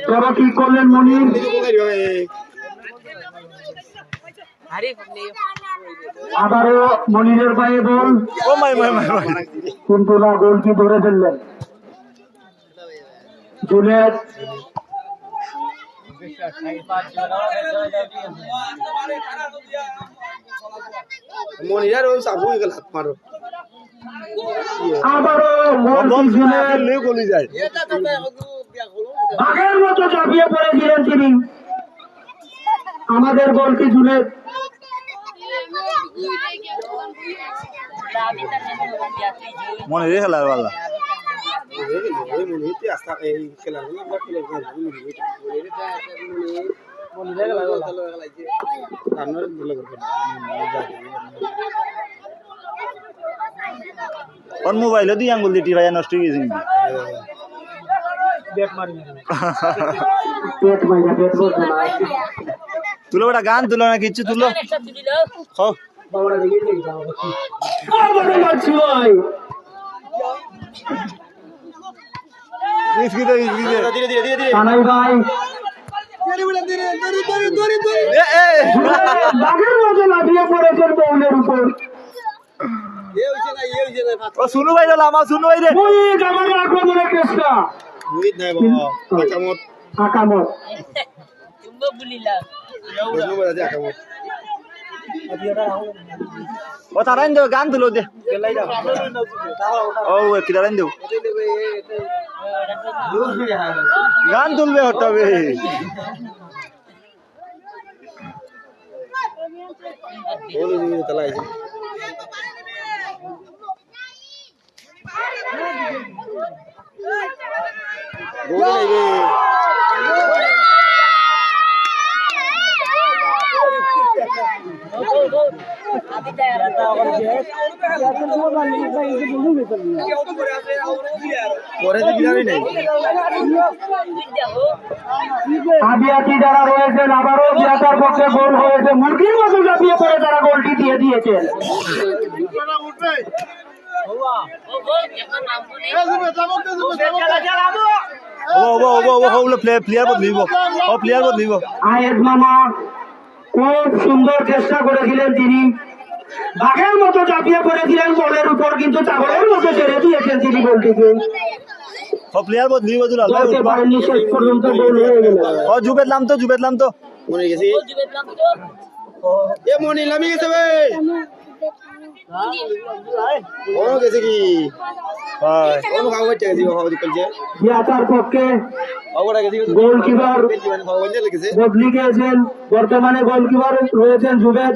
তবে কি করলেন মনির? আবারও মনিরের পায়ে বল, কিন্তু না, গোলটি ধরে ফেললেন জুনেদ। আবারও আগের মতো ঝাঁপিয়ে পড়েছিলেন তিনি। আমাদের গোলটি জুনেদ। মনে রে খেলার পাল্লা মোবাইল দুই আঙ্গুল দিয়ে টিপাইয়া নষ্ট হয়ে গেছে তুলো বেটা গান তুলো না কিচ্ছু তুলো কানাই ভাই বাঘের মতো লাফিয়ে পড়েছেন বউলের উপর। শুনু ভাই আমার শুনু ভাই রে আমার আক্রমণের চেষ্টা আকামত ও তারাই দেব গান তুলো দে ও কি তারাই দেব গান তুলবে হটাবে আদিয়াতি যারা রয়েছেন আবারও বিয়াটার পক্ষে গোল হয়েছে। মুরগির মতো ঝাঁপিয়ে পড়ে তারা গোলটি দিয়ে দিয়েছেন। আয়েদ মামা খুব সুন্দর চেষ্টা করেছিলেন তিনি। বাঘের মতো ঝাঁপিয়ে পড়েছিলেন বলের উপর, কিন্তু ছাগলের মতো ছেড়ে দিয়েছেন তিনি গোলটিকে। প্লেয়ার বদলি পারেননি, শেষ পর্যন্ত গোল হয়ে গেল। জুবেদলাম তো মনে গেছি বিয়াটার পক্ষে গোলকিপার বদলি গিয়েছেন। বর্তমানে গোলকিপার রয়েছেন জুবেদ।